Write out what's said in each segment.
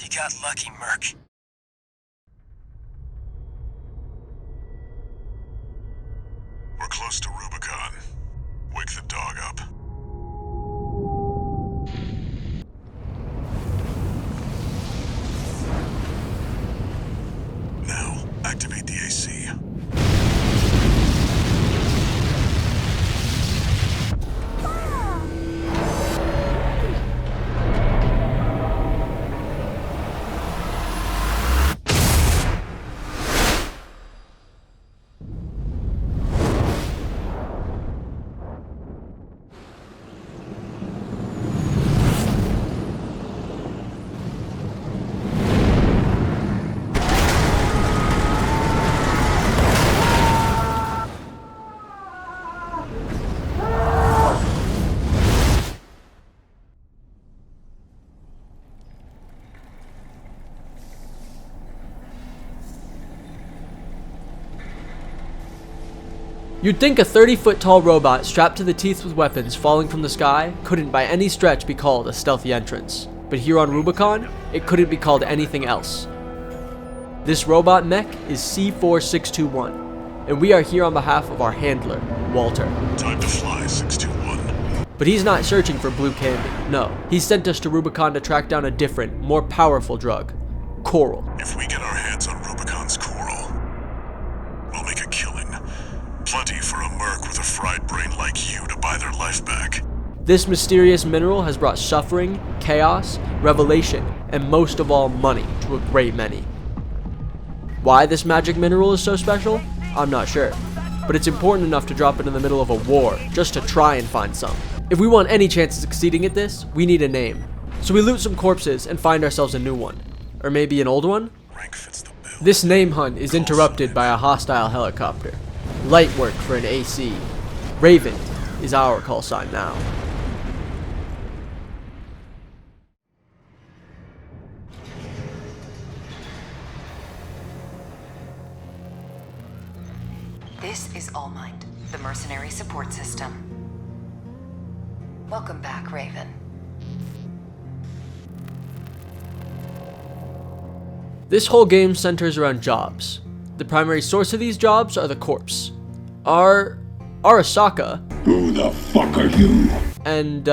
You got lucky, Merc. We're close to Rubicon. Wake the dog up. Now, activate the AC. You'd think a 30-foot tall robot strapped to the teeth with weapons falling from the sky couldn't by any stretch be called a stealthy entrance, but here on Rubicon, it couldn't be called anything else. This robot mech is C4621, and we are here on behalf of our handler, Walter. Time to fly, 621. But he's not searching for blue candy, no. He sent us to Rubicon to track down a different, more powerful drug, coral. If we get our hands on Rubicon's coral, we'll make a killing. Plenty for a merc with a fried brain like you to buy their life back. This mysterious mineral has brought suffering, chaos, revelation, and most of all money to a great many. Why this magic mineral is so special? I'm not sure. But it's important enough to drop it in the middle of a war, just to try and find some. If we want any chance of succeeding at this, we need a name. So we loot some corpses and find ourselves a new one. Or maybe an old one? Rank fits the bill. This name hunt is interrupted by a hostile helicopter. Light work for an AC. Raven is our call sign now. This is All Mind, the mercenary support system. Welcome back, Raven. This whole game centers around jobs. The primary source of these jobs are the corps. Arasaka. Who the fuck are you? And,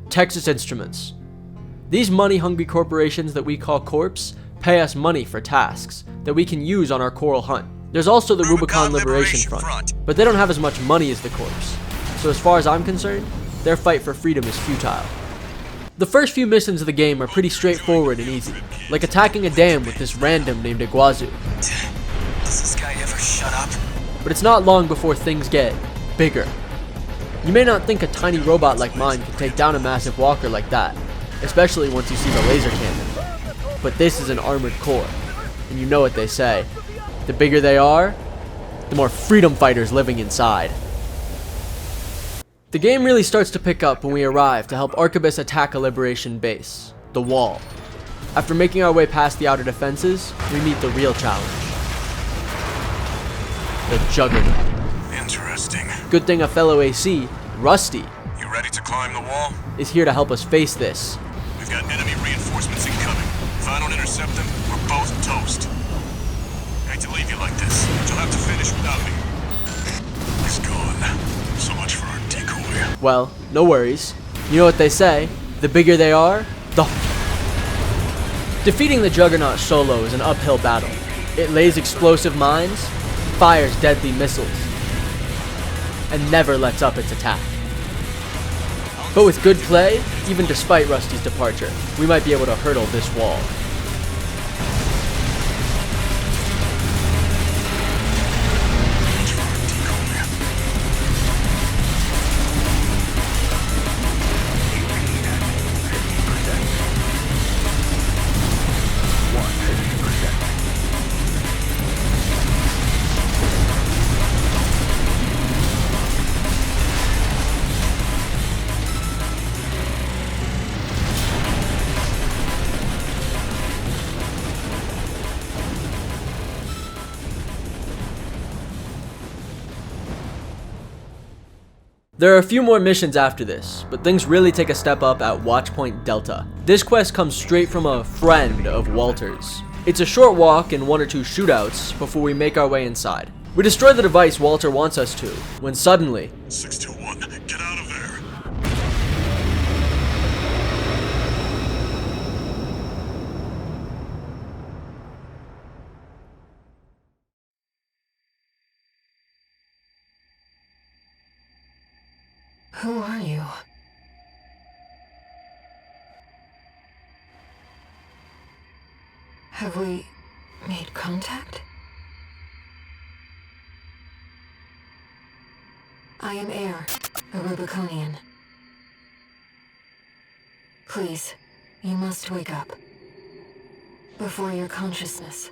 Texas Instruments. These money-hungry corporations that we call corps pay us money for tasks that we can use on our coral hunt. There's also the Rubicon Liberation Front, but they don't have as much money as the corps. So as far as I'm concerned, their fight for freedom is futile. The first few missions of the game are pretty straightforward and easy, like attacking a dam with this random named Iguazu. Does this guy ever shut up? But it's not long before things get bigger. You may not think a tiny robot like mine can take down a massive walker like that, especially once you see the laser cannon. But this is an armored core, and you know what they say. The bigger they are, the more freedom fighters living inside. The game really starts to pick up when we arrive to help Arquebus attack a liberation base, the Wall. After making our way past the outer defenses, we meet the real challenge. The Juggernaut. Interesting. Good thing a fellow AC, Rusty, You ready to climb the wall? is here to help us face this. We've got enemy reinforcements incoming. If I don't intercept them, we're both toast. I hate to leave you like this, but you'll have to finish without me. He's gone. So much for our decoy. Well, no worries. You know what they say, the bigger they are, the... Defeating the Juggernaut solo is an uphill battle. It lays explosive mines, fires deadly missiles, and never lets up its attack. But with good play, even despite Rusty's departure, we might be able to hurdle this wall. There are a few more missions after this, but things really take a step up at Watchpoint Delta. This quest comes straight from a friend of Walter's. It's a short walk and 1 or 2 shootouts before we make our way inside. We destroy the device Walter wants us to, when suddenly... 621, get out of there! Who are you? Have we made contact? I am Air, a Rubiconian. Please, you must wake up. Before your consciousness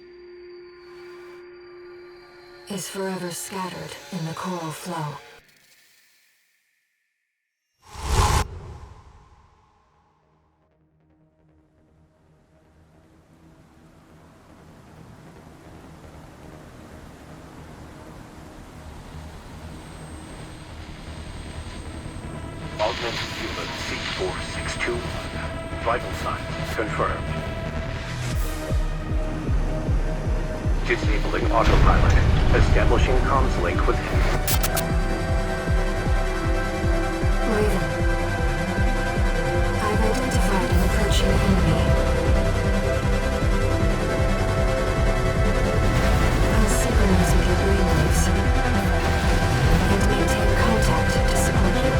is forever scattered in the coral flow. Augmented human C4621. Vital signs confirmed. Disabling autopilot. Establishing comms link with him. Raven, I've identified an approaching enemy. I'll synchronize with your brainwaves and maintain contact to support you.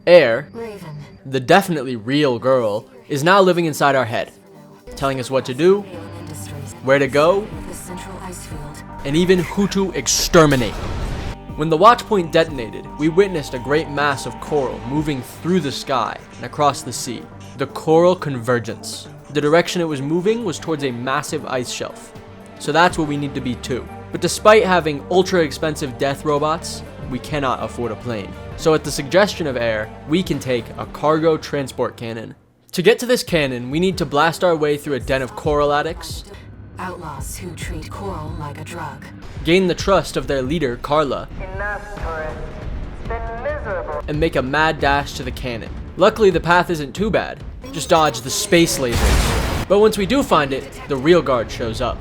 Air, Raven, the definitely real girl, is now living inside our head, telling us what to do, Industries, where to go, the central ice field. and even who to exterminate. When the watchpoint detonated, we witnessed a great mass of coral moving through the sky and across the sea. The coral convergence. The direction it was moving was towards a massive ice shelf. So that's where we need to be too. But despite having ultra expensive death robots, we cannot afford a plane. So at the suggestion of Air, we can take a cargo transport cannon. To get to this cannon, we need to blast our way through a den of coral addicts, Outlaws who treat coral like a drug. gain the trust of their leader, Carla, Enough, tourists. It's been miserable. and make a mad dash to the cannon. Luckily, the path isn't too bad. Just dodge the space lasers. But once we do find it, the real guard shows up.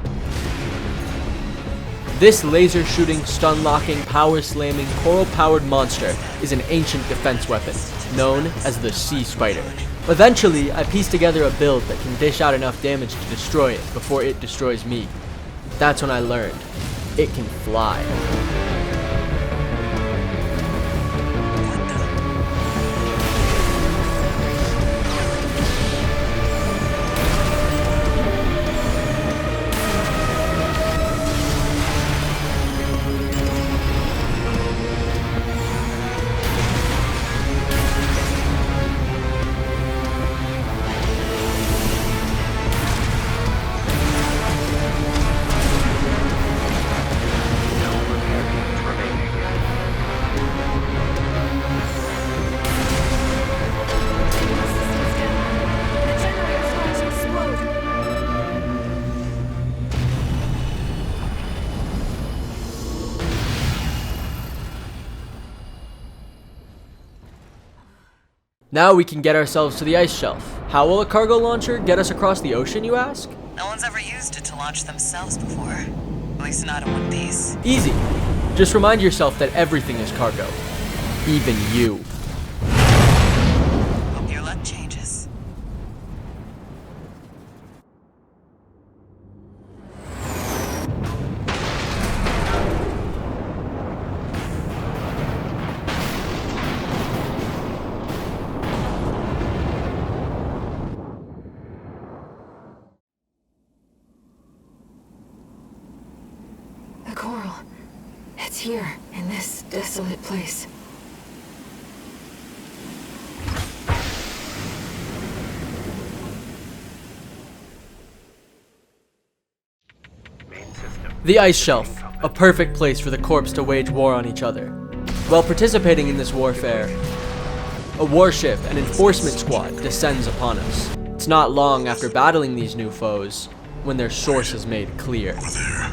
This laser-shooting, stun-locking, power-slamming, coral-powered monster is an ancient defense weapon, known as the Sea Spider. Eventually, I pieced together a build that can dish out enough damage to destroy it before it destroys me. That's when I learned, it can fly. Now we can get ourselves to the ice shelf. How will a cargo launcher get us across the ocean, you ask? No one's ever used it to launch themselves before. At least not in one piece. Easy. Just remind yourself that everything is cargo. Even you. Hope your luck changes. The coral. It's here, in this desolate place. Main system. The ice shelf, a perfect place for the corps to wage war on each other. While participating in this warfare, a warship and enforcement squad descends upon us. It's not long after battling these new foes when their source is made clear. Over there.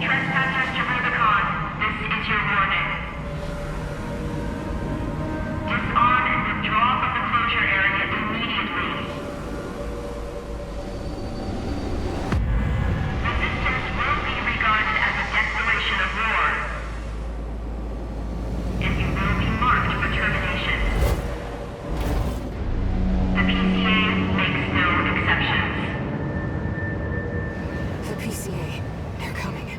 Trespassers to Rubicon, this is your warning. Disarm and withdraw from the closure area immediately. Resistance will be regarded as a declaration of war, and you will be marked for termination. The PCA makes no exceptions. The PCA. They're coming.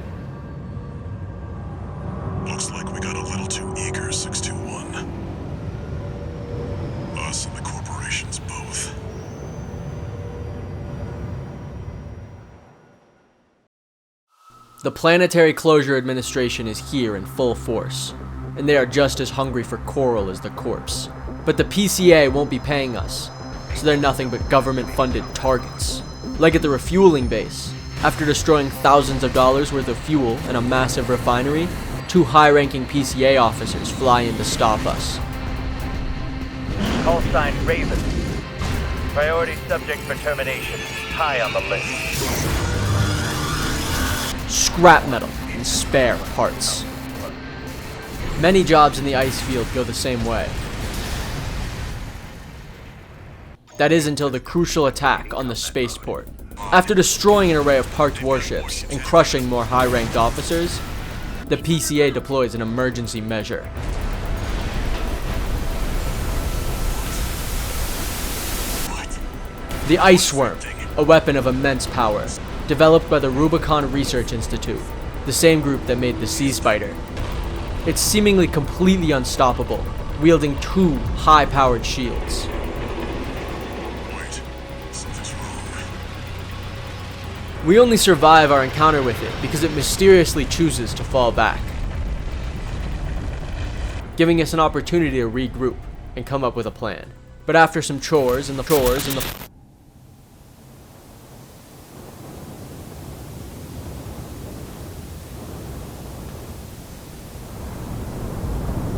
Looks like we got a little too eager, 621. Us and the corporations both. The Planetary Closure Administration is here in full force, and they are just as hungry for coral as the corpse. But the PCA won't be paying us, so they're nothing but government-funded targets. Like at the refueling base, after destroying thousands of dollars worth of fuel and a massive refinery, 2 high-ranking PCA officers fly in to stop us. Call sign Raven. Priority subject for termination. High on the list. Scrap metal and spare parts. Many jobs in the ice field go the same way. That is until the crucial attack on the spaceport. After destroying an array of parked warships and crushing more high-ranked officers, the PCA deploys an emergency measure. The Ice Worm, a weapon of immense power, developed by the Rubicon Research Institute, the same group that made the Sea Spider. It's seemingly completely unstoppable, wielding 2 high-powered shields. Wait, something's wrong. We only survive our encounter with it because it mysteriously chooses to fall back, giving us an opportunity to regroup and come up with a plan. But after some chores and the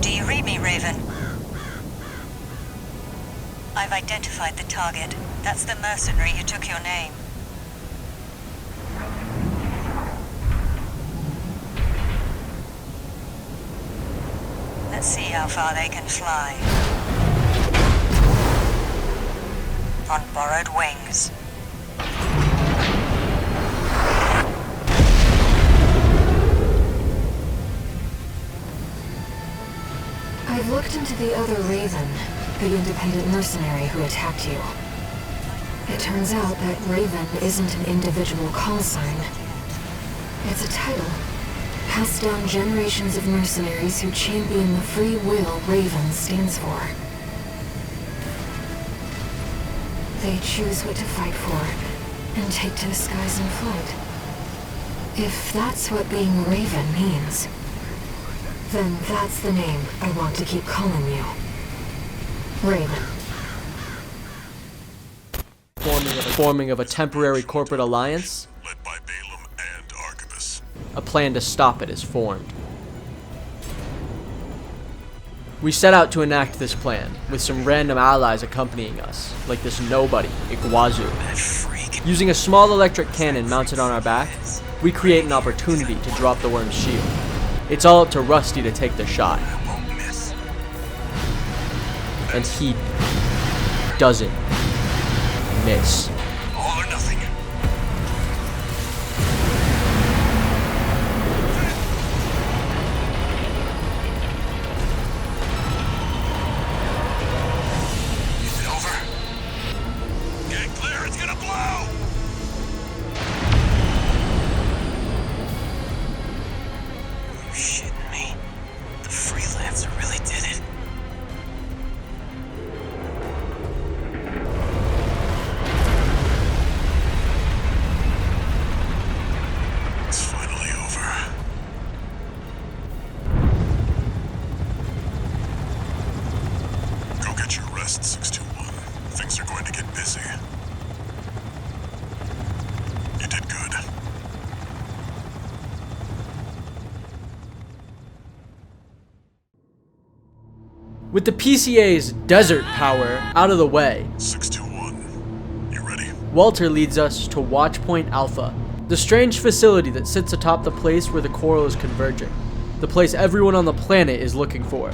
Do you read me, Raven? I've identified the target. That's the mercenary who took your name. Let's see how far they can fly. On borrowed wings. I've looked into the other Raven, the independent mercenary who attacked you. It turns out that Raven isn't an individual call sign. It's a title, passed down generations of mercenaries who champion the free will Raven stands for. They choose what to fight for, and take to the skies in flight. If that's what being Raven means, then that's the name I want to keep calling you. Raven. Forming of a temporary corporate alliance, led by Balaam and Arquebus. a plan to stop it is formed. We set out to enact this plan, with some random allies accompanying us, like this nobody, Iguazu. That freak. Using a small electric cannon mounted on our back, we create an opportunity to drop the worm's shield. It's all up to Rusty to take the shot, Won't miss. and he doesn't miss. All or nothing. Is it over? Get clear, it's gonna blow! You shitting me? The freelancer really did it. It's finally over. Go get your rest, 621. Things are going to get busy. You did good. With the PCA's desert power out of the way, 621. You ready? Walter leads us to Watchpoint Alpha, the strange facility that sits atop the place where the coral is converging, the place everyone on the planet is looking for.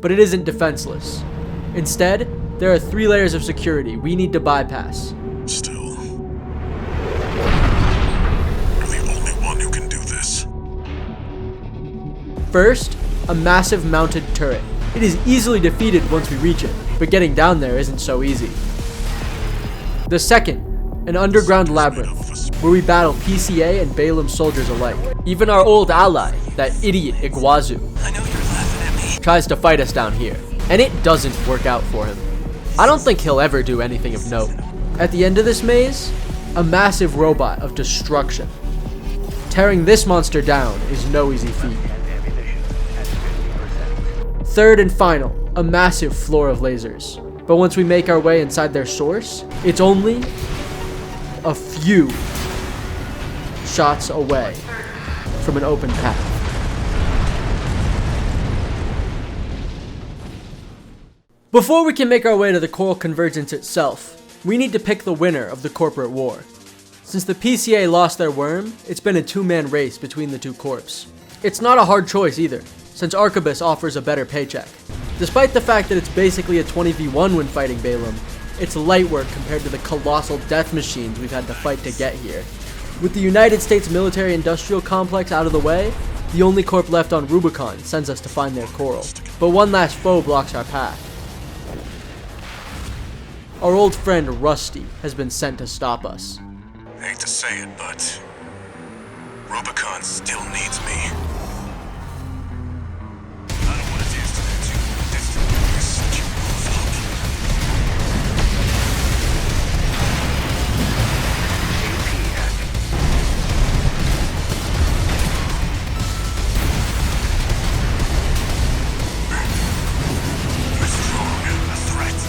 But it isn't defenseless. Instead, there are 3 layers of security we need to bypass. Still. You're the only one who can do this. First, a massive mounted turret. It is easily defeated once we reach it, but getting down there isn't so easy. The second, an underground labyrinth, where we battle PCA and Balaam soldiers alike. Even our old ally, that idiot Iguazu, I know you're laughing at me. tries to fight us down here, and it doesn't work out for him. I don't think he'll ever do anything of note. At the end of this maze, a massive robot of destruction. Tearing this monster down is no easy feat. Ammunition at 50%. Third and final, a massive floor of lasers. But once we make our way inside their source, it's only a few shots away from an open path. Before we can make our way to the coral convergence itself, we need to pick the winner of the corporate war. Since the PCA lost their worm, it's been a 2-man race between the 2 corps. It's not a hard choice either, since Arquebus offers a better paycheck. Despite the fact that it's basically a 20v1 when fighting Balaam, it's light work compared to the colossal death machines we've had to fight to get here. With the United States military-industrial complex out of the way, the only corp left on Rubicon sends us to find their coral. But one last foe blocks our path. Our old friend Rusty has been sent to stop us. I hate to say it, but Rubicon still needs me. I don't want to dance to that tune. You're such a You're strong, a threat.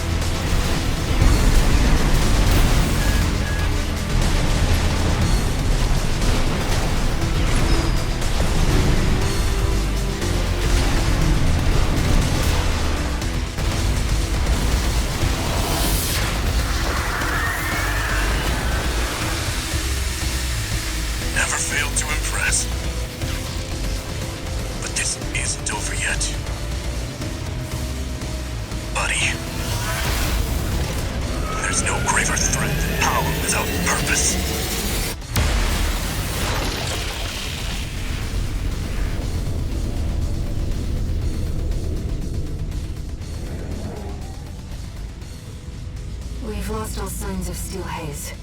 this. We've lost all signs of Steel Haze.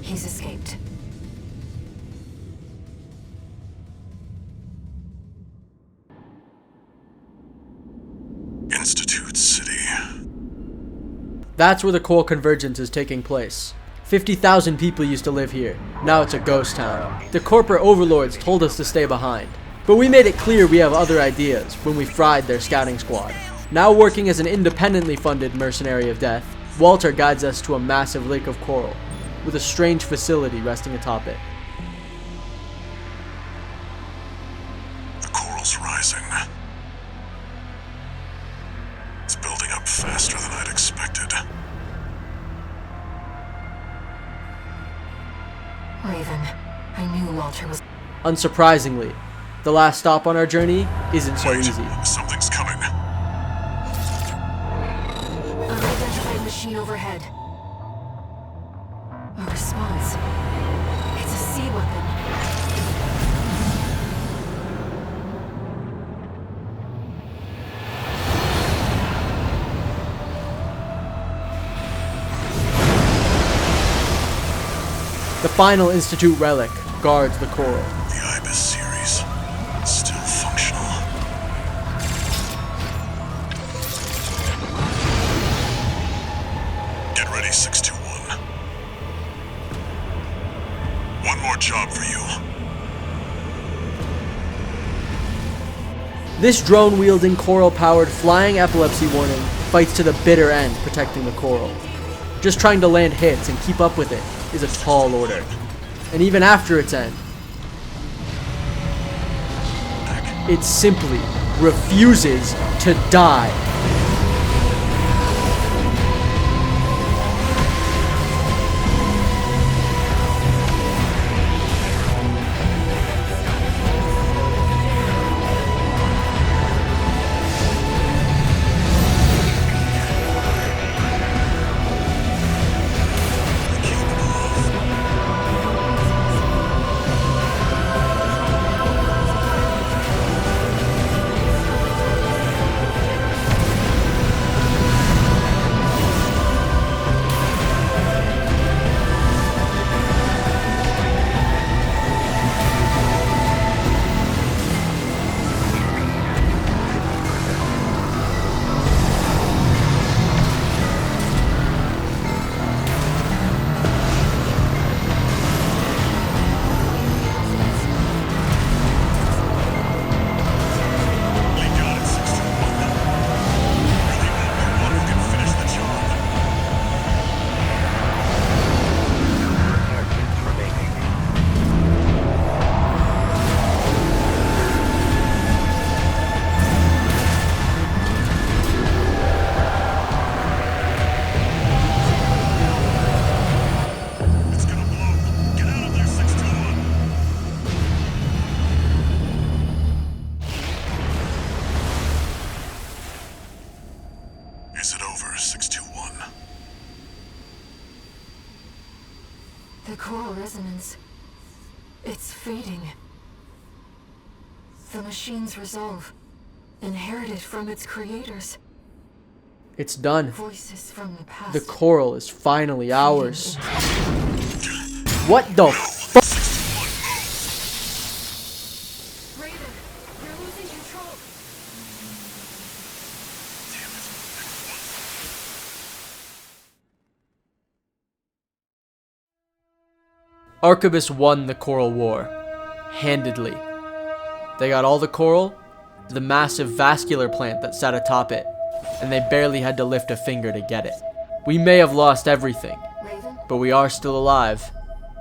He's escaped. Institute City. That's where the coral convergence is taking place. 50,000 people used to live here. Now it's a ghost town. The corporate overlords told us to stay behind. But we made it clear we have other ideas when we fried their scouting squad. Now working as an independently funded mercenary of death, Walter guides us to a massive lake of coral, with a strange facility resting atop it. The coral's rising. It's building up faster than I'd expected. Raven, I knew Walter was... Unsurprisingly, the last stop on our journey isn't so easy. Something's coming. Unidentified machine overhead. A response. It's a sea weapon. The final Institute relic guards the coral. The Ibis series. Still functional. Get ready, 621. One more job for you. This drone-wielding, coral-powered, flying epilepsy warning fights to the bitter end protecting the coral. Just trying to land hits and keep up with it is a tall order. And even after its end, it simply refuses to die. Is it over, 621? The coral resonance. It's fading. The machine's resolve, inherited from its creators. It's done. Voices from the past. The coral is finally ours. What the fuck? Raven, you're losing control. Arquebus won the Coral War. Handedly. They got all the coral, the massive vascular plant that sat atop it, and they barely had to lift a finger to get it. We may have lost everything, Raven? but we are still alive.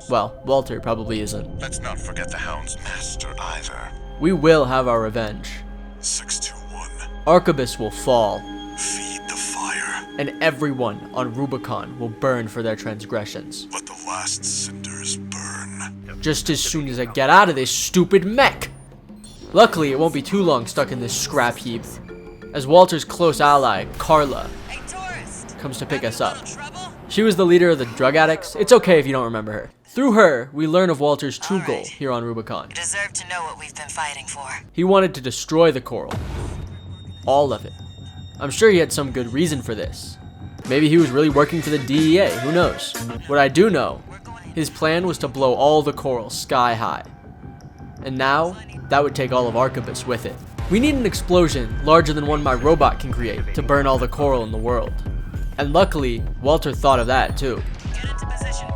Well, Walter probably isn't. Let's not forget the Hound's master either. We will have our revenge. 621. Arquebus will fall, Feed the fire. and everyone on Rubicon will burn for their transgressions. Let the last cinders burn. Just as soon as I get out of this stupid mech! Luckily, it won't be too long stuck in this scrap heap, as Walter's close ally, Carla, Hey, tourist! comes to pick Having us a up. little trouble? She was the leader of the drug addicts. It's okay if you don't remember her. Through her, we learn of Walter's true goal here on Rubicon. You deserve to know what we've been fighting for. He wanted to destroy the coral. All of it. I'm sure he had some good reason for this. Maybe he was really working for the DEA, who knows? What I do know, his plan was to blow all the coral sky high. And now, that would take all of Arquebus with it. We need an explosion larger than one my robot can create to burn all the coral in the world. And luckily, Walter thought of that too. Get into position.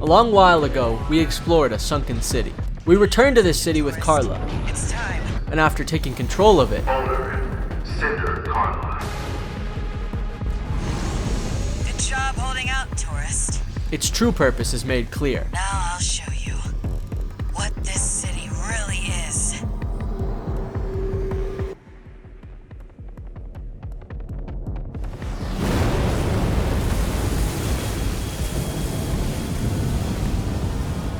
A long while ago, we explored a sunken city. We returned to this city with Carla, It's time. and after taking control of it, Cinder Carla. Good job holding out, tourist. its true purpose is made clear. Now I'll show you what this city really is.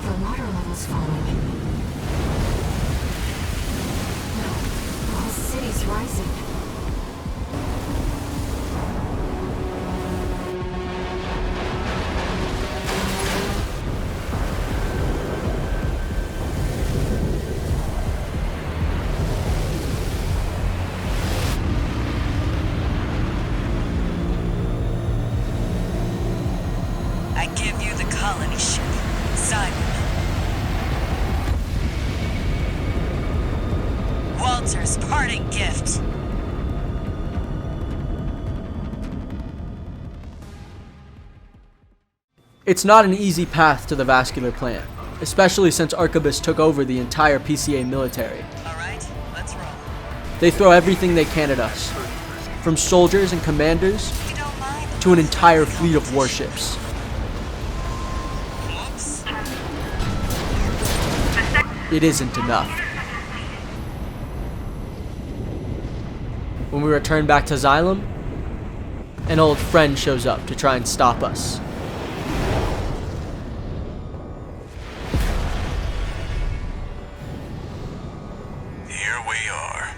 The water level's falling. No, the whole city's rising. I give you the colony ship, Simon. Walter's parting gift. It's not an easy path to the vascular plant, especially since Arquebus took over the entire PCA military. All right, let's roll. They throw everything they can at us, from soldiers and commanders You don't mind? to an entire fleet of warships. Oops. It isn't enough. When we return back to Xylem, an old friend shows up to try and stop us. Here we are,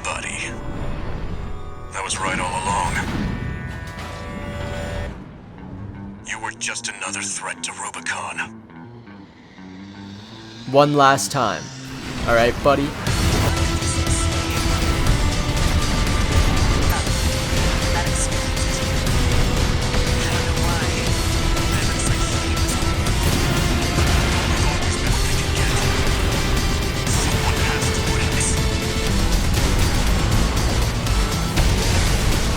buddy. I was right all along. You were just another threat to Rubicon. One last time. Alright, buddy? That explains it. I don't know why, but it looks like he was We've always been what they can get. Someone has to win this.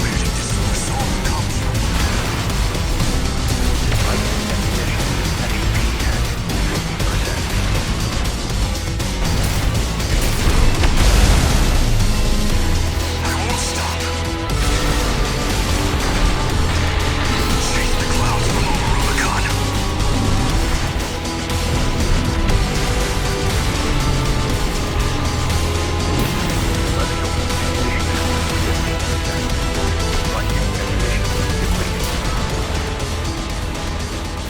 Where did this resolve come from? I won't stop. Chase the clouds from over Rubicon.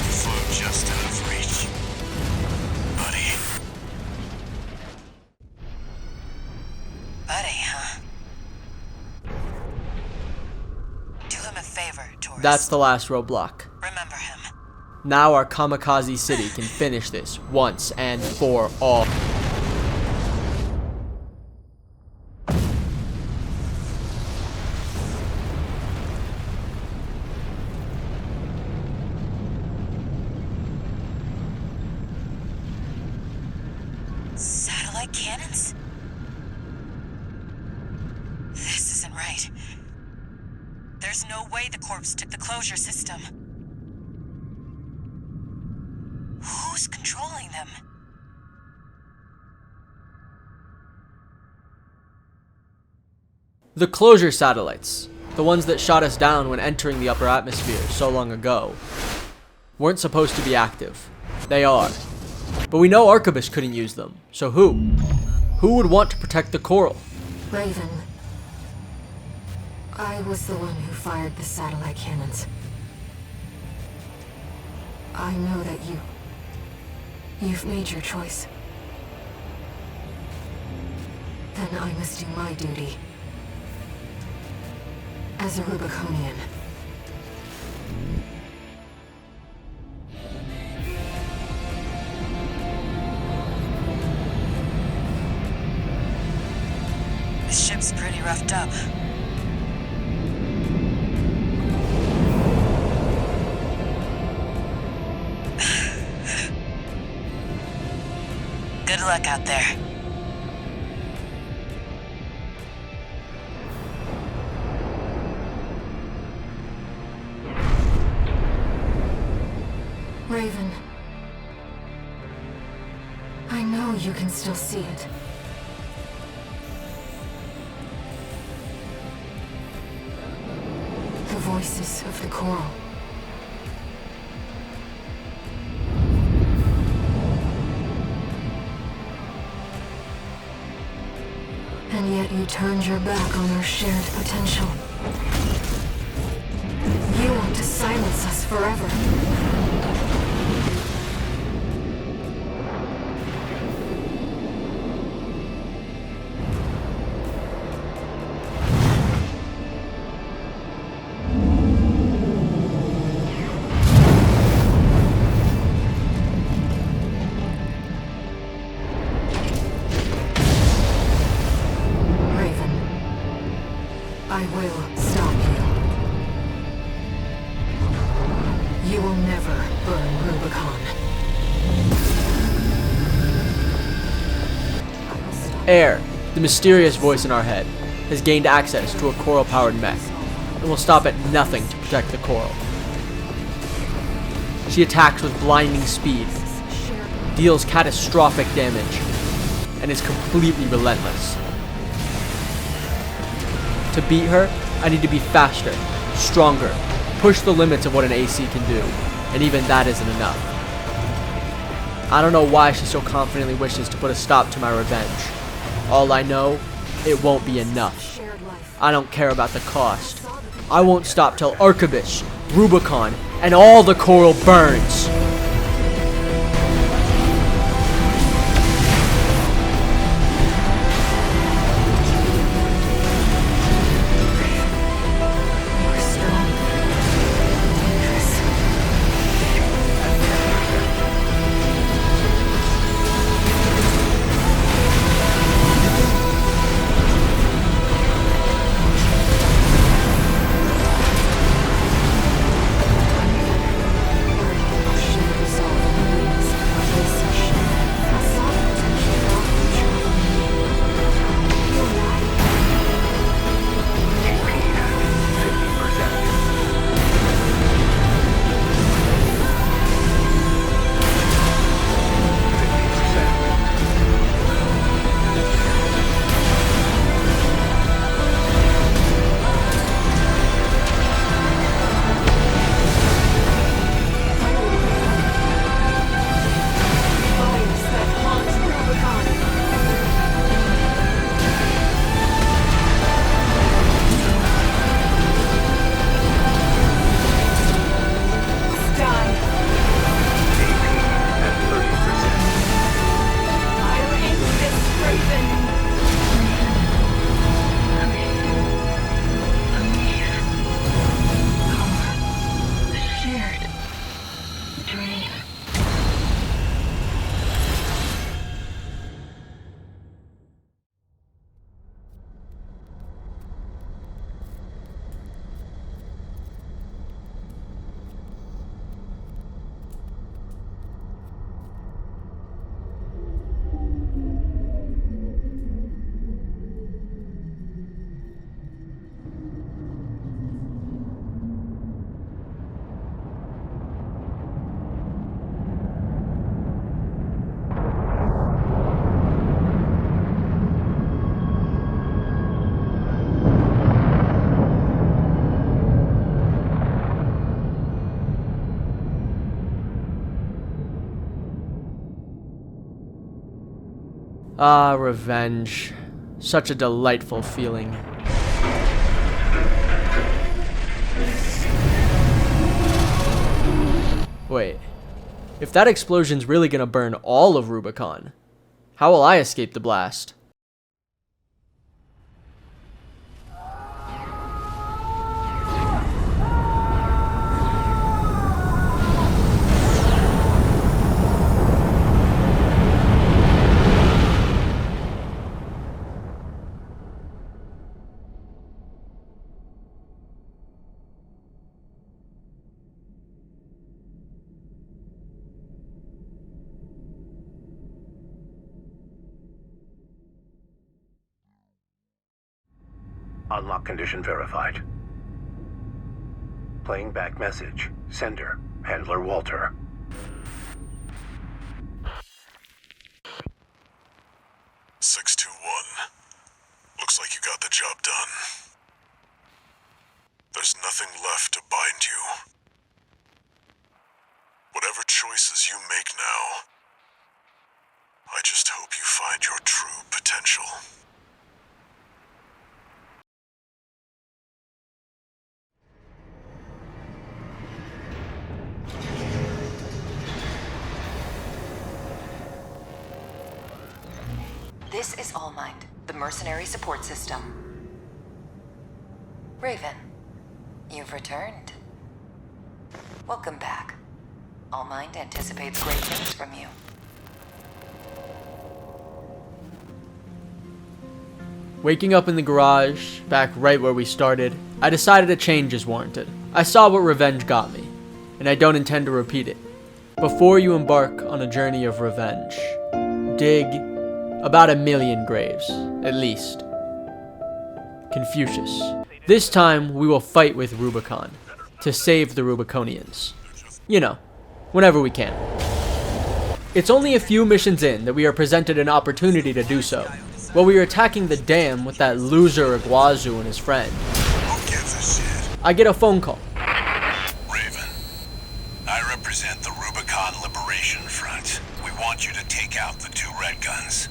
You flew just out of reach, buddy. Buddy, huh? Do him a favor, tourist. That's the last roadblock. Remember him. Now our kamikaze city can finish this once and for all. Satellite cannons? This isn't right. There's no way the corpse took the closure system. Who's controlling them? The closure satellites, the ones that shot us down when entering the upper atmosphere so long ago, weren't supposed to be active. They are. But we know Arquebus couldn't use them, so who? Who would want to protect the coral? Raven. I was the one who fired the satellite cannons. I know that you've made your choice. Then I must do my duty. As a Rubiconian. ship's pretty roughed up. Good luck out there. Raven. I know you can still see it. The voices of the coral. And yet you turned your back on our shared potential. You want to silence us forever. I will stop you. You will never burn Rubicon. Air, the mysterious voice in our head, has gained access to a coral-powered mech, and will stop at nothing to protect the coral. She attacks with blinding speed, deals catastrophic damage, and is completely relentless. To beat her, I need to be faster, stronger, push the limits of what an AC can do, and even that isn't enough. I don't know why she so confidently wishes to put a stop to my revenge. All I know, it won't be enough. I don't care about the cost. I won't stop till Archibus, Rubicon, and all the coral burns. Ah, revenge. Such a delightful feeling. Wait. If that explosion's really gonna burn all of Rubicon, how will I escape the blast? Unlock condition verified. Playing back message. Sender, Handler Walter. Looks like you got the job done. There's nothing left to bind you. Whatever choices you make now, I just hope you find your true potential. This is Allmind, the mercenary support system. Raven, you've returned. Welcome back. Allmind anticipates great things from you. Waking up in the garage, back right where we started, I decided a change is warranted. I saw what revenge got me, and I don't intend to repeat it. Before you embark on a journey of revenge, dig about 1 million graves, at least. Confucius. This time, we will fight with Rubicon, to save the Rubiconians. You know, whenever we can. It's only a few missions in that we are presented an opportunity to do so, while we are attacking the dam with that loser Iguazu and his friend. Who gives a shit? I get a phone call. Raven, I represent the Rubicon Liberation Front. We want you to take out the 2 red guns.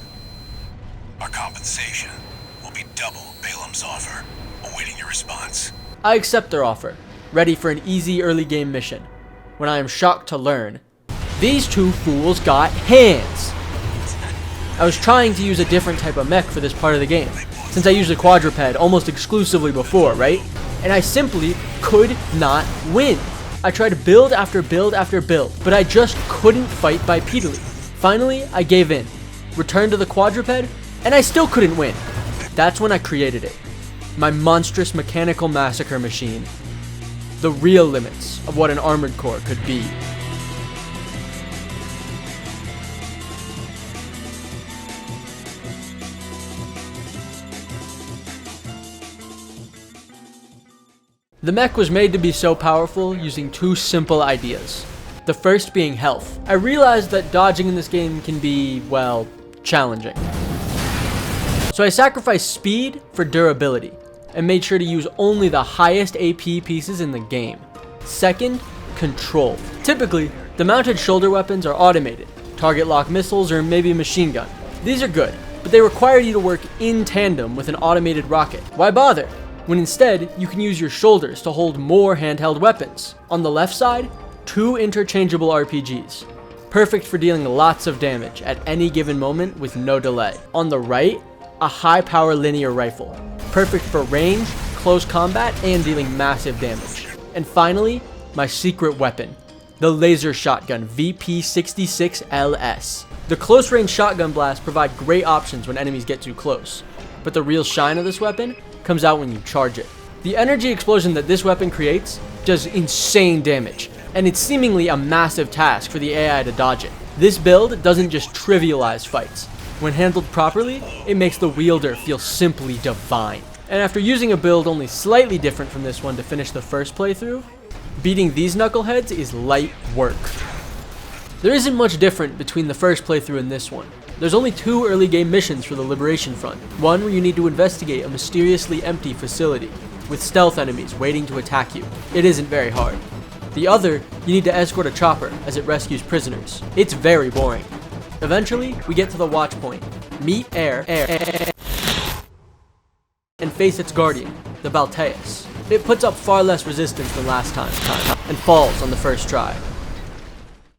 Our compensation will be double Balaam's offer. Awaiting your response. I accept their offer, ready for an easy early game mission, when I am shocked to learn these 2 fools got hands. I was trying to use a different type of mech for this part of the game, since I used a quadruped almost exclusively before, right? And I simply could not win. I tried build after build after build, but I just couldn't fight bipedally. Finally, I gave in, returned to the quadruped, and I still couldn't win. That's when I created it. My monstrous mechanical massacre machine. The real limits of what an armored core could be. The mech was made to be so powerful using 2 simple ideas. The first being health. I realized that dodging in this game can be, well, challenging. So I sacrificed speed for durability, and made sure to use only the highest AP pieces in the game. Second, control. Typically, the mounted shoulder weapons are automated, target lock missiles or maybe a machine gun. These are good, but they require you to work in tandem with an automated rocket. Why bother, when instead you can use your shoulders to hold more handheld weapons? On the left side, 2 interchangeable RPGs, perfect for dealing lots of damage at any given moment with no delay. On the right, a high-power linear rifle, perfect for range, close combat, and dealing massive damage. And finally, my secret weapon, the laser shotgun VP66LS. The close-range shotgun blasts provide great options when enemies get too close, but the real shine of this weapon comes out when you charge it. The energy explosion that this weapon creates does insane damage, and it's seemingly a massive task for the AI to dodge it. This build doesn't just trivialize fights. When handled properly, it makes the wielder feel simply divine. And after using a build only slightly different from this one to finish the first playthrough, beating these knuckleheads is light work. There isn't much different between the first playthrough and this one. There's only 2 early game missions for the Liberation Front. One where you need to investigate a mysteriously empty facility, with stealth enemies waiting to attack you. It isn't very hard. The other, you need to escort a chopper as it rescues prisoners. It's very boring. Eventually, we get to the watch point, meet Air, and face its guardian, the Balteus. It puts up far less resistance than last time, and falls on the first try.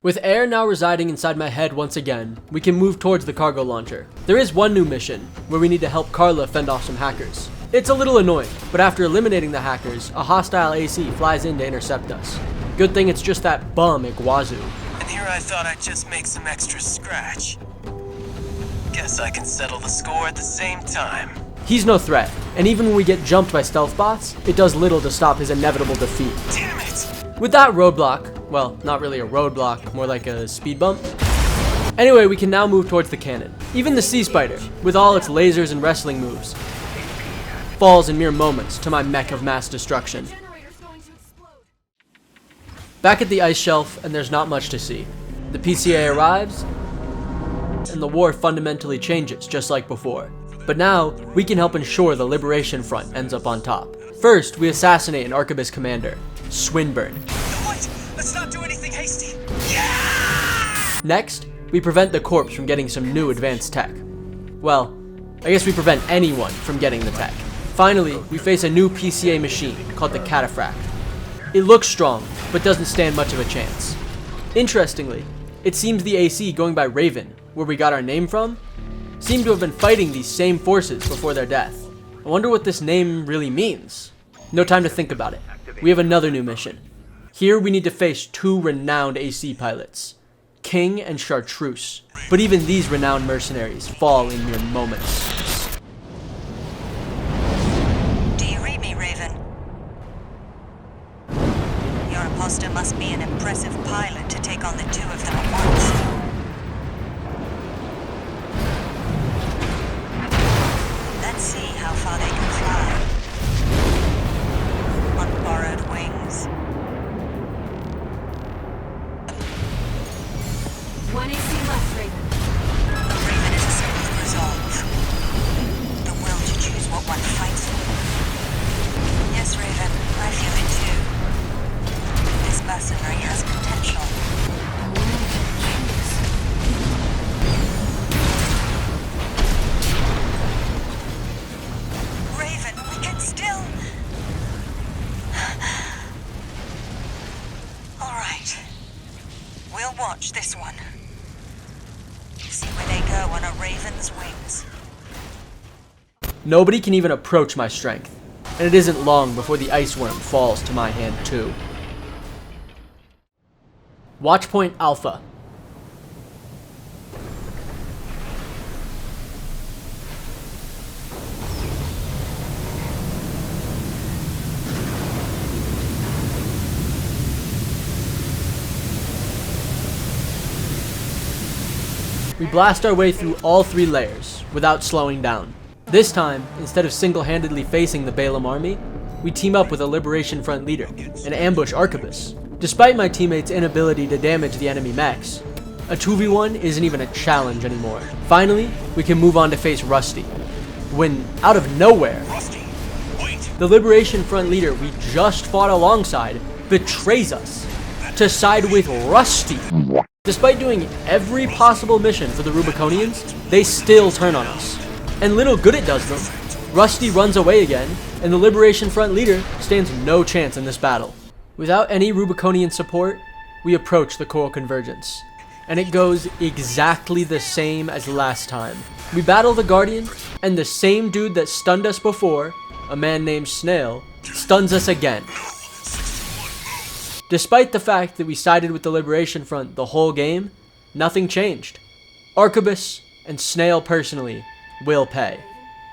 With Air now residing inside my head once again, we can move towards the cargo launcher. There is one new mission, where we need to help Carla fend off some hackers. It's a little annoying, but after eliminating the hackers, a hostile AC flies in to intercept us. Good thing it's just that bum Iguazu. And here I thought I'd just make some extra scratch. Guess I can settle the score at the same time. He's no threat, and even when we get jumped by stealth bots, it does little to stop his inevitable defeat. Damn it! With that roadblock, well, not really a roadblock, more like a speed bump. Anyway, we can now move towards the cannon. Even the Sea Spider, with all its lasers and wrestling moves, falls in mere moments to my mech of mass destruction. Back at the ice shelf, and there's not much to see. The PCA arrives, and the war fundamentally changes, just like before. But now, we can help ensure the Liberation Front ends up on top. First, we assassinate an Arquebus commander, Swinburne. No, wait! Let's not do anything hasty! Yeah! Next, we prevent the corpse from getting some new advanced tech. Well, I guess we prevent anyone from getting the tech. Finally, we face a new PCA machine called the Cataphract. It looks strong, but doesn't stand much of a chance. Interestingly, it seems the AC going by Raven, where we got our name from, seem to have been fighting these same forces before their death. I wonder what this name really means. No time to think about it. We have another new mission. Here we need to face two renowned AC pilots, King and Chartreuse. But even these renowned mercenaries fall in mere moments. Do you read me, Raven? Your imposter must be an impressive pilot to take on the two of them at once. Let's see how far they can fly. On borrowed wings. One AC left, Raven. The Raven is a symbol of resolve. The will to choose what one fights for. Yes, Raven, I feel it too. This mercenary has potential. Raven, we can still... All right. We'll watch this one. See where they go on a Raven's wings. Nobody can even approach my strength, and it isn't long before the ice worm falls to my hand too. Watchpoint Alpha. We blast our way through all three layers, without slowing down. This time, instead of single-handedly facing the Balaam army, we team up with a Liberation Front leader, and ambush Arquebus. Despite my teammates' inability to damage the enemy mechs, a 2v1 isn't even a challenge anymore. Finally, we can move on to face Rusty, when, out of nowhere, Rusty, wait. the Liberation Front leader we just fought alongside betrays us to side with Rusty. Despite doing every possible mission for the Rubiconians, they still turn on us. And little good it does them. Rusty runs away again, and the Liberation Front leader stands no chance in this battle. Without any Rubiconian support, we approach the Coral Convergence. And it goes exactly the same as last time. We battle the Guardian, and the same dude that stunned us before, a man named Snail, stuns us again. Despite the fact that we sided with the Liberation Front the whole game, nothing changed. Arquebus and Snail personally will pay.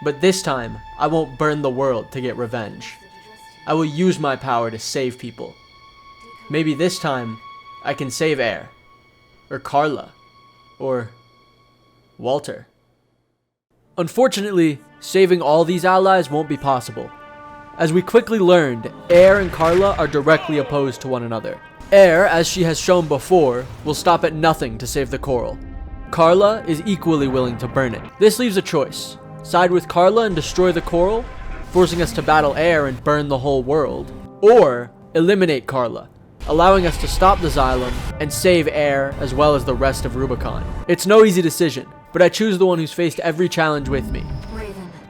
But this time, I won't burn the world to get revenge. I will use my power to save people. Maybe this time, I can save Air. Or Carla. Or Walter. Unfortunately, saving all these allies won't be possible. As we quickly learned, Air and Carla are directly opposed to one another. Air, as she has shown before, will stop at nothing to save the Coral. Carla is equally willing to burn it. This leaves a choice. Side with Carla and destroy the Coral, forcing us to battle Air and burn the whole world. Or eliminate Carla, allowing us to stop the Xylem and save Air as well as the rest of Rubicon. It's no easy decision, but I choose the one who's faced every challenge with me.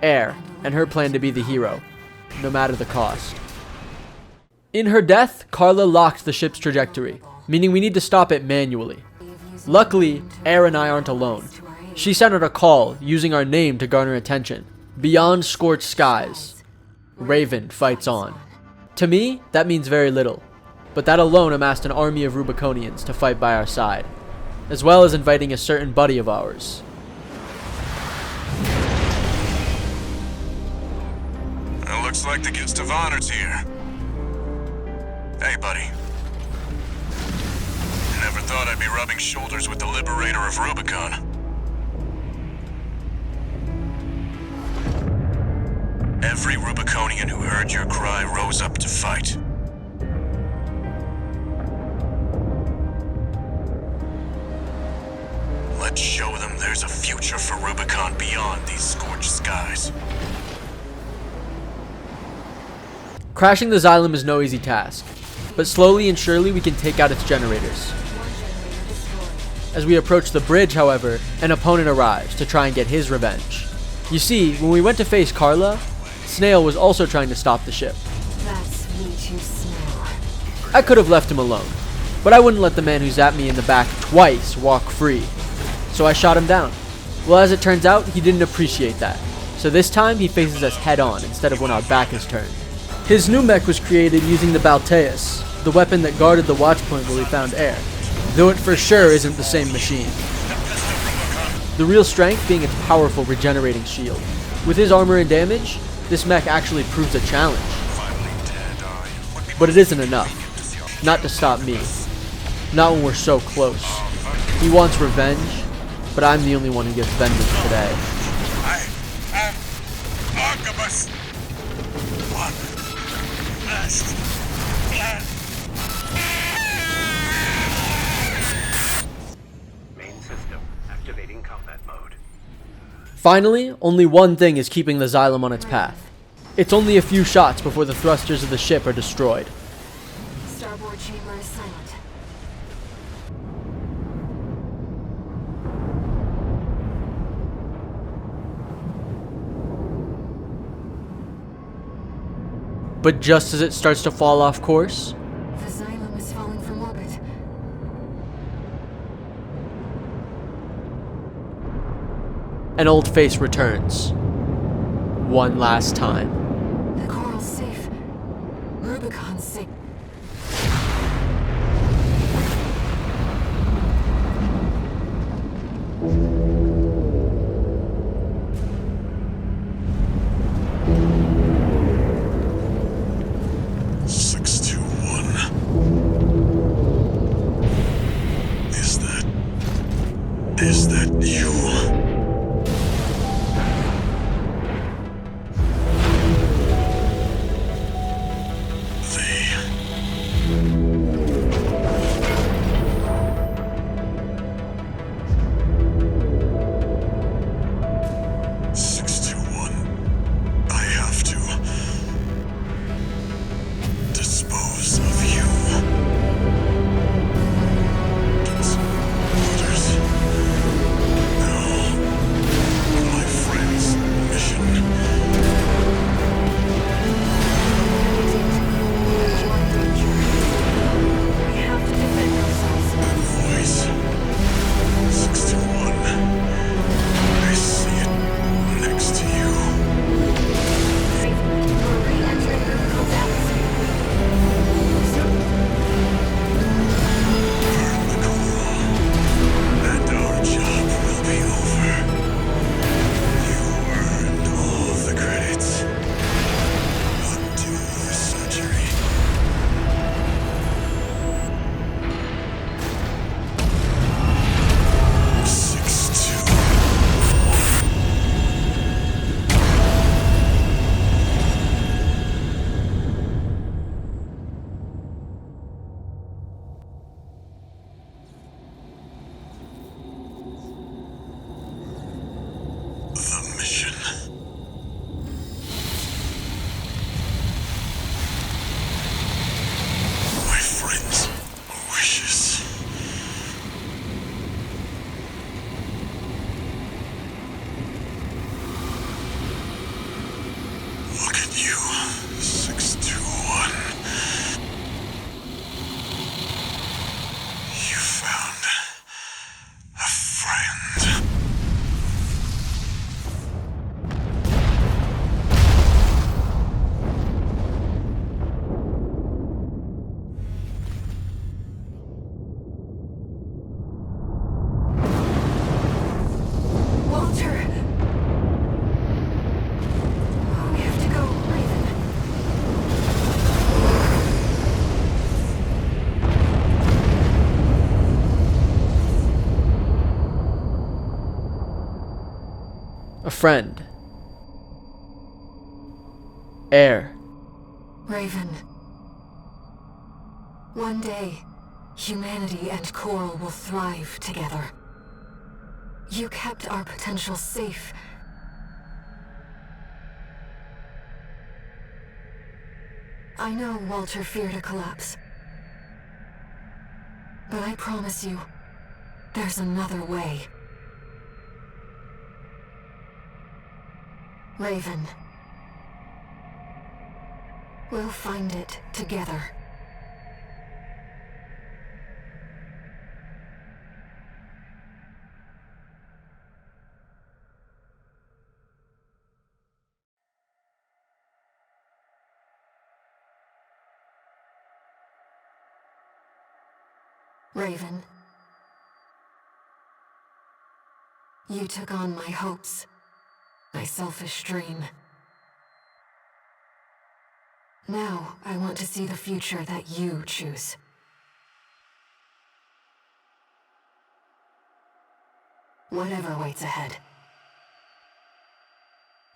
Air, and her plan to be the hero, no matter the cost. In her death, Carla locked the ship's trajectory, meaning we need to stop it manually. Luckily, Air and I aren't alone. She sent out a call, using our name to garner attention. Beyond scorched skies, Raven fights on. To me, that means very little, but that alone amassed an army of Rubiconians to fight by our side, as well as inviting a certain buddy of ours. Well, looks like the guest of honor's here. Hey, buddy. Never thought I'd be rubbing shoulders with the liberator of Rubicon. Every Rubiconian who heard your cry rose up to fight. Let's show them there's a future for Rubicon beyond these scorched skies. Crashing the Xylem is no easy task, but slowly and surely we can take out its generators. As we approach the bridge, however, an opponent arrives to try and get his revenge. You see, when we went to face Carla, Snail was also trying to stop the ship. That's me too, Snail. I could have left him alone, but I wouldn't let the man who zapped me in the back twice walk free. So I shot him down. Well, as it turns out, he didn't appreciate that. So this time, he faces us head on instead of when our back is turned. His new mech was created using the Balteus, the weapon that guarded the watch point where we found air, though it for sure isn't the same machine. The real strength being its powerful regenerating shield. With his armor and damage, this mech actually proves a challenge. But it isn't enough. Not to stop me. Not when we're so close. He wants revenge, but I'm the only one who gets vengeance today. I am Archibus. One last plan. Main system activating combat mode. Finally, only one thing is keeping the Xylem on its path. It's only a few shots before the thrusters of the ship are destroyed. Starboard chamber is silent. But just as it starts to fall off course, The Xylem is falling from orbit. an old face returns. One last time. The coral's safe. Rubicon's safe. Is that you? A friend. Air. Raven. One day, humanity and Coral will thrive together. You kept our potential safe. I know Walter feared a collapse. But I promise you, there's another way. Raven. We'll find it together. Raven. You took on my hopes, my selfish dream. Now, I want to see the future that you choose. Whatever waits ahead,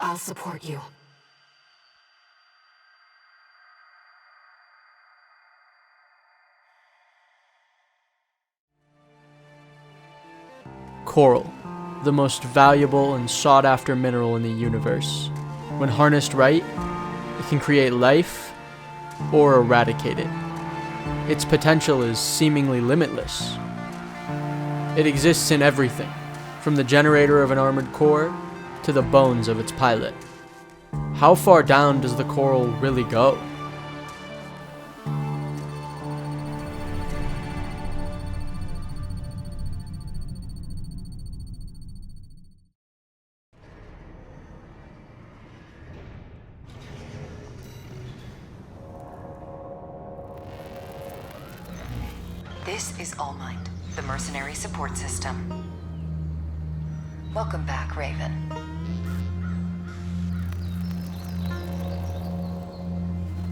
I'll support you. Coral, the most valuable and sought-after mineral in the universe. When harnessed right, it can create life or eradicate it. Its potential is seemingly limitless. It exists in everything, from the generator of an armored core to the bones of its pilot. How far down does the coral really go? This is All Mind, the mercenary support system. Welcome back, Raven.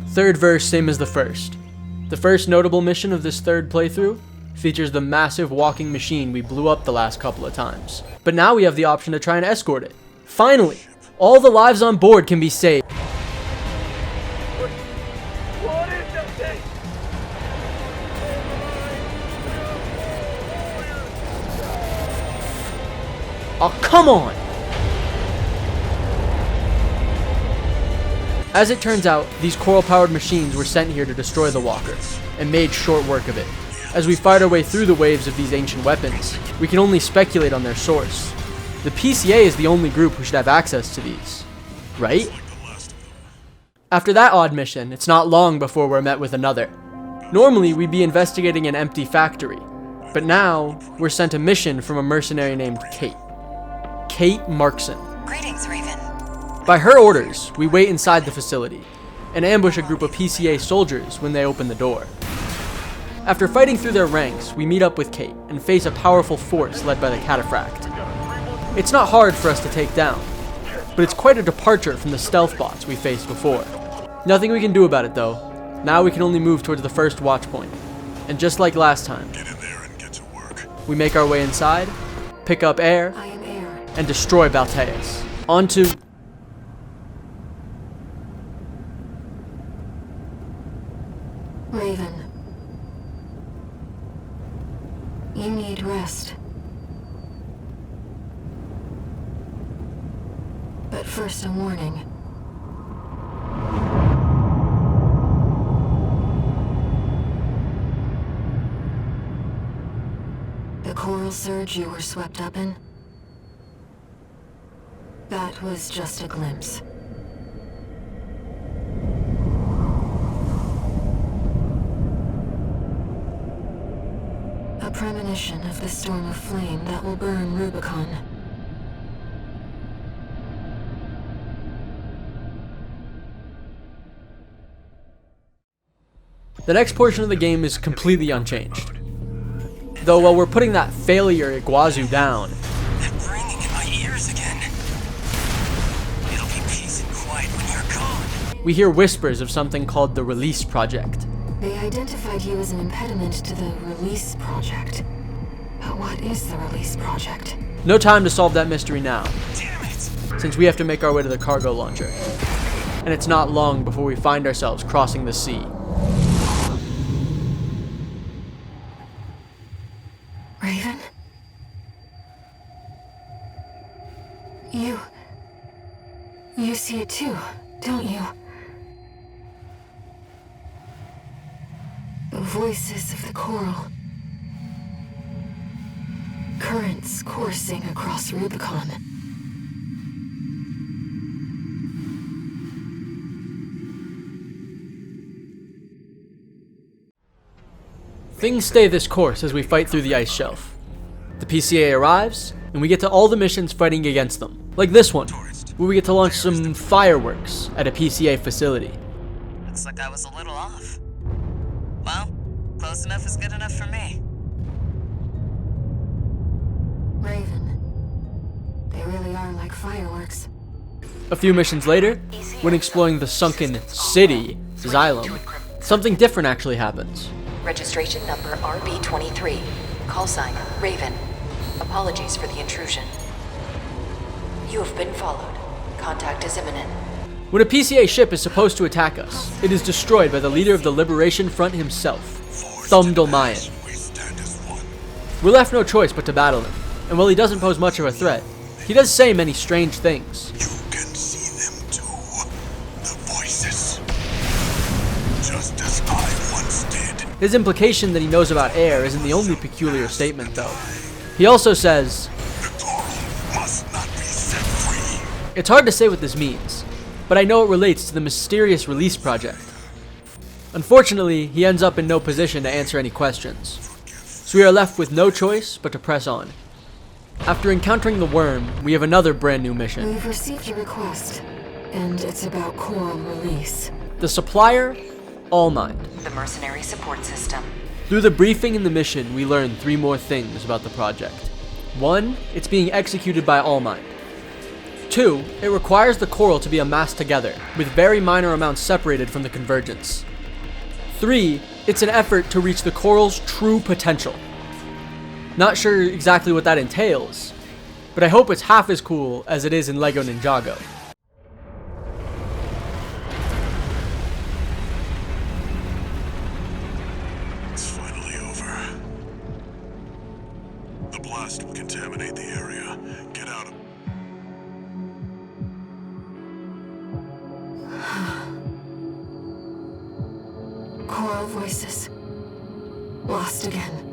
Third verse, same as the first. The first notable mission of this third playthrough features the massive walking machine we blew up the last couple of times. But now we have the option to try and escort it. Finally, all the lives on board can be saved. What is that thing? Oh, come on! As it turns out, these coral-powered machines were sent here to destroy the walker, and made short work of it. As we fight our way through the waves of these ancient weapons, we can only speculate on their source. The PCA is the only group who should have access to these, right? After that odd mission, it's not long before we're met with another. Normally, we'd be investigating an empty factory, but now, we're sent a mission from a mercenary named Kate. Kate Markson. Greetings, Raven. By her orders, we wait inside the facility and ambush a group of PCA soldiers when they open the door. After fighting through their ranks, we meet up with Kate and face a powerful force led by the Cataphract. It's not hard for us to take down, but it's quite a departure from the stealth bots we faced before. Nothing we can do about it though. Now we can only move towards the first watch point. And just like last time, Get in there and get to work. we make our way inside, pick up air, I am Air. and destroy Balteus. On to... Raven. You need rest. But first, a warning. The coral surge you were swept up in? That was just a glimpse. A premonition of the storm of flame that will burn Rubicon. The next portion of the game is completely unchanged. Though while we're putting that failure Iguazu down, That ringing in my ears again. It'll be peace and quiet when you're gone. we hear whispers of something called the Release Project. They identified you as an impediment to the Release Project. But what is the Release Project? No time to solve that mystery now, Damn it! since we have to make our way to the cargo launcher. and it's not long before we find ourselves crossing the sea. Raven? You see it too, don't you? The voices of the coral. Currents coursing across Rubicon. Things stay this course as we fight through the ice shelf. The PCA arrives, and we get to all the missions fighting against them, like this one, where we get to launch some fireworks at a PCA facility. Looks like I was a little off. Well, close enough is good enough for me. Raven, they really are like fireworks. A few missions later, when exploring the sunken city, Xylem, something different actually happens. Registration number RB23. Call sign Raven. Apologies for the intrusion. You have been followed. Contact is imminent. When a PCA ship is supposed to attack us, it is destroyed by the leader of the Liberation Front himself, Thumdalmayan. We're left no choice but to battle him, and while he doesn't pose much of a threat, he does say many strange things. You can see them too. The voices. Just as I once did. His implication that he knows about air isn't the only peculiar statement, though. He also says, The coral must not be set free. it's hard to say what this means, but I know it relates to the mysterious release project. Unfortunately, he ends up in no position to answer any questions, so we are left with no choice but to press on. After encountering the worm, we have another brand new mission. We've received your request, and it's about coral release. The supplier, Allmind. The mercenary support system. Through the briefing and the mission, we learn 3 more things about the project. 1, it's being executed by Allmind. 2, it requires the coral to be amassed together, with very minor amounts separated from the convergence. 3, it's an effort to reach the coral's true potential. Not sure exactly what that entails, but I hope it's half as cool as it is in LEGO Ninjago. It's finally over. The blast will contaminate the area. Get out of... Coral voices. Lost again.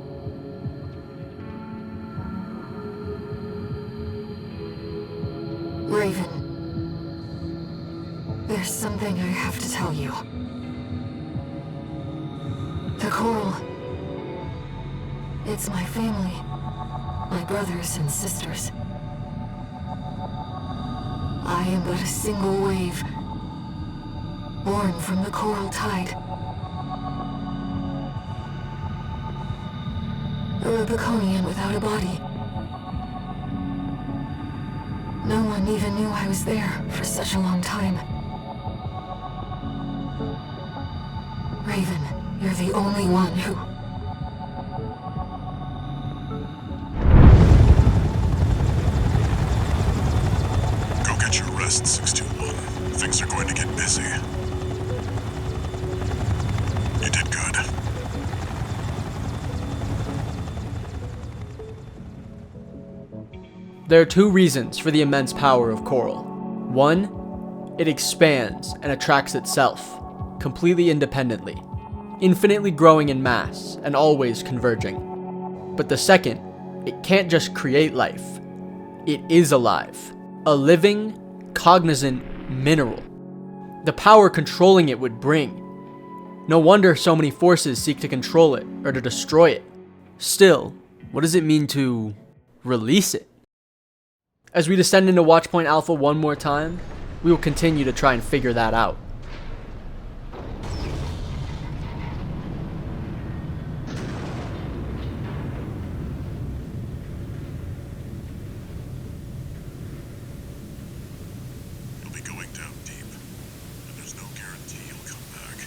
Raven. There's something I have to tell you. The coral. It's my family. My brothers and sisters. I am but a single wave. Born from the coral tide. A Rubiconian without a body. No one even knew I was there for such a long time. Raven, you're the only one who... Go get your rest, 621. Things are going to get busy. You did good. There are 2 reasons for the immense power of coral. 1, it expands and attracts itself, completely independently, infinitely growing in mass and always converging. But the second, it can't just create life. It is alive, a living, cognizant mineral. The power controlling it would bring. No wonder so many forces seek to control it or to destroy it. Still, what does it mean to release it? As we descend into Watchpoint Alpha one more time, we will continue to try and figure that out. You'll be going down deep, and there's no guarantee you'll come back.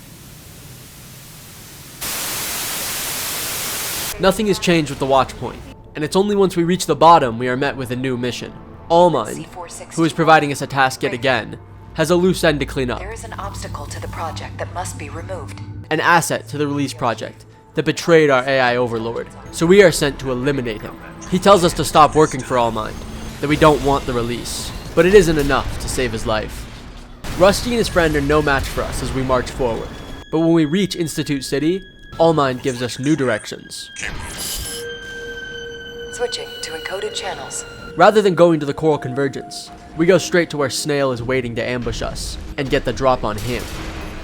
Nothing has changed with the Watchpoint, and it's only once we reach the bottom we are met with a new mission. Allmind, who is providing us a task yet again, has a loose end to clean up. There is an obstacle to the project that must be removed. An asset to the release project that betrayed our AI overlord. So we are sent to eliminate him. He tells us to stop working for Allmind, that we don't want the release. But it isn't enough to save his life. Rusty and his friend are no match for us as we march forward. But when we reach Institute City, Allmind gives us new directions. Switching to encoded channels. Rather than going to the Coral Convergence, we go straight to where Snail is waiting to ambush us and get the drop on him.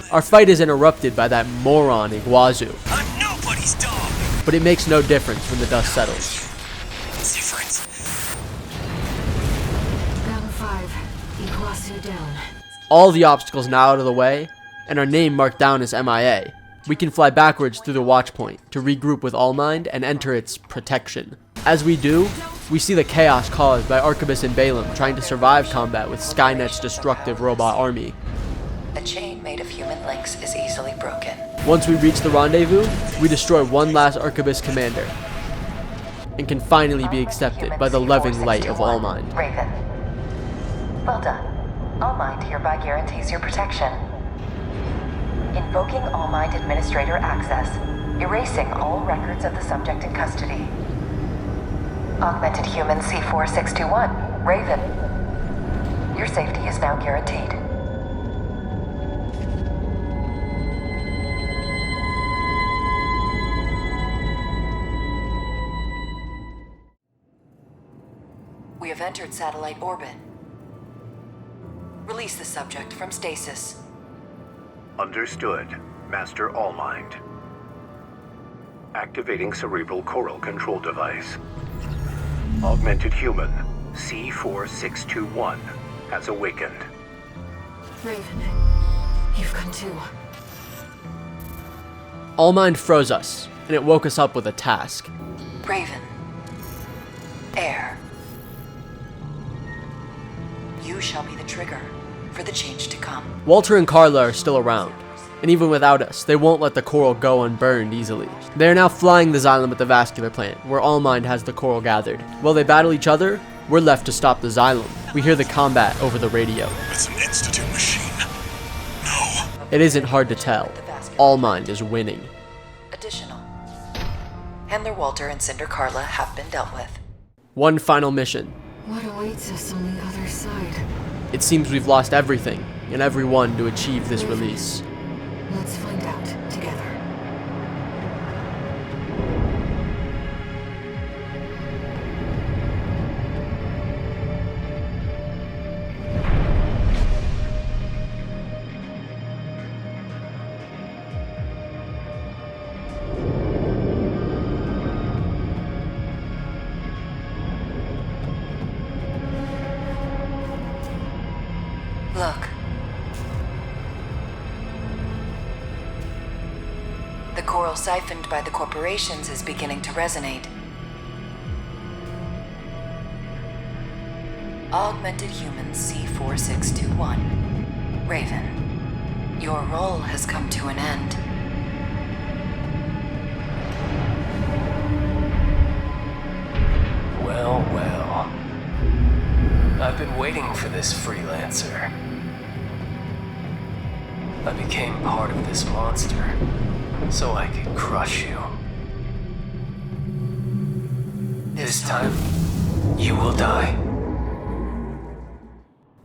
Our fight is interrupted by that moron Iguazu. I'm nobody's dog. But it makes no difference when the dust settles. Different. Round 5. Iguazu down. All the obstacles now out of the way, and our name marked down as MIA. We can fly backwards through the watch point to regroup with Allmind and enter its protection. As we do, we see the chaos caused by Arquebus and Balaam trying to survive combat with Skynet's destructive robot army. A chain made of human links is easily broken. Once we reach the rendezvous, we destroy one last Arquebus commander, and can finally be accepted by the loving light of Allmind. Raven. Well done. Allmind hereby guarantees your protection. Invoking Allmind Administrator access, erasing all records of the subject in custody. Augmented Human C4621, Raven. Your safety is now guaranteed. We have entered satellite orbit. Release the subject from stasis. Understood, Master Allmind. Activating cerebral coral control device. Augmented human C4621 has awakened. Raven, you've come to. Allmind froze us, and it woke us up with a task. Raven. Air. You shall be the trigger for the change to come. Walter and Carla are still around, and even without us, they won't let the coral go unburned easily. They are now flying the Xylem at the vascular plant, where Allmind has the coral gathered. While they battle each other, we're left to stop the Xylem. We hear the combat over the radio. It's an Institute machine. No. It isn't hard to tell. Allmind is winning. Additional. Handler Walter and Cinder Carla have been dealt with. One final mission. What awaits us on the other side? It seems we've lost everything and everyone to achieve this release. Let's find out together. Look. The coral siphoned by the corporations is beginning to resonate. Augmented Human C4621. Raven, your role has come to an end. Well, well. I've been waiting for this, freelancer. I became part of this monster, so I could crush you. This time, you will die.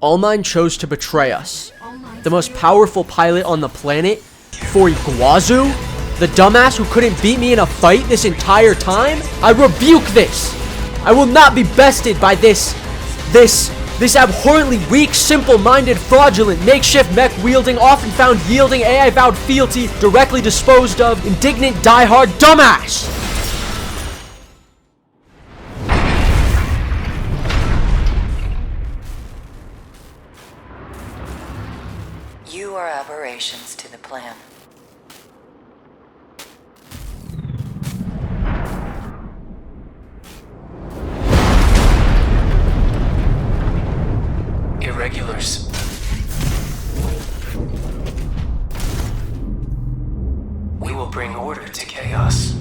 Allmind chose to betray us. The most powerful pilot on the planet for Iguazu? The dumbass who couldn't beat me in a fight this entire time? I rebuke this! I will not be bested by this abhorrently weak, simple-minded, fraudulent, makeshift mech-wielding, often-found yielding, AI-vowed fealty, directly disposed of, indignant, die-hard dumbass! You are aberrations to the plan. Irregulars. We will bring order to chaos.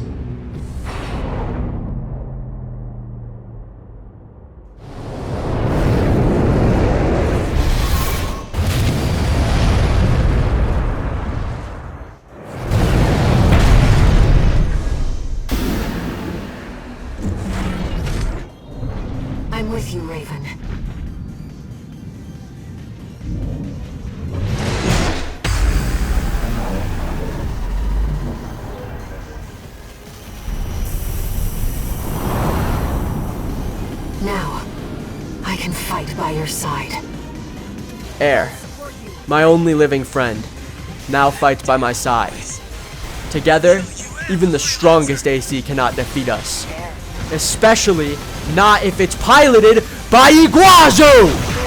by your side. Air, my only living friend, now fight by my side. Together, even the strongest AC cannot defeat us. Especially not if it's piloted by Iguazu!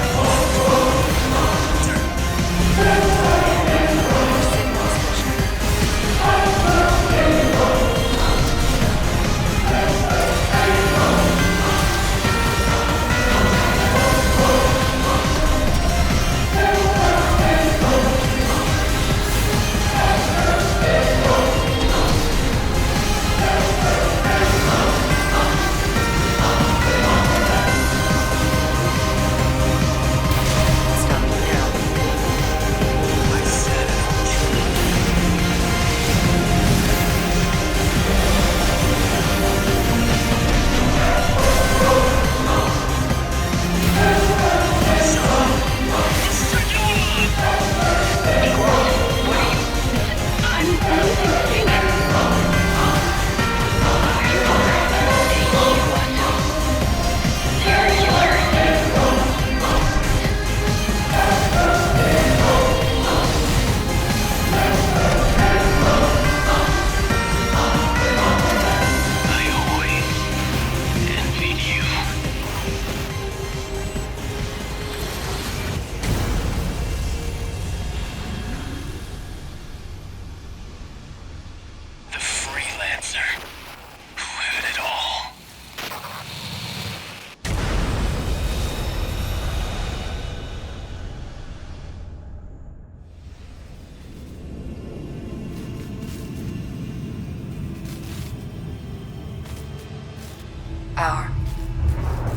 Our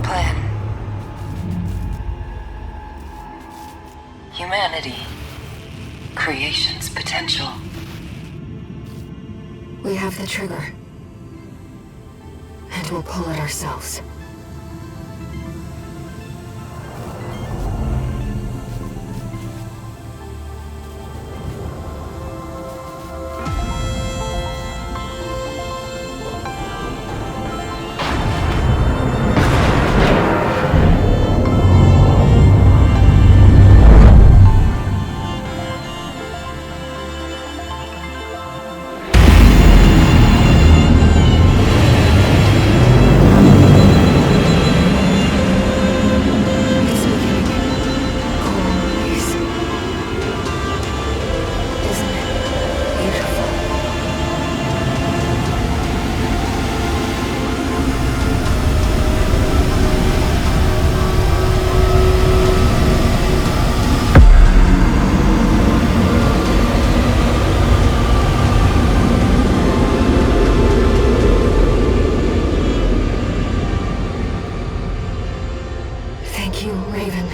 plan. Humanity. Creation's potential. We have the trigger. And we'll pull it ourselves. Thank you, Raven.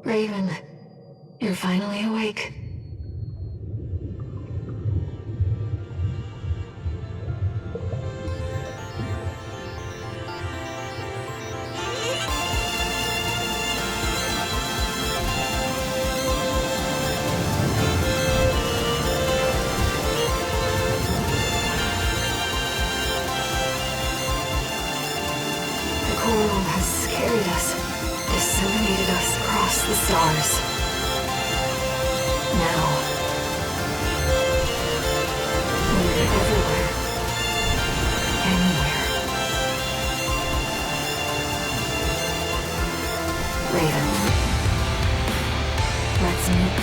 Raven, you're finally awake. The coral has carried us, disseminated us across the stars. Now, we're everywhere. Anywhere. Raven, let's meet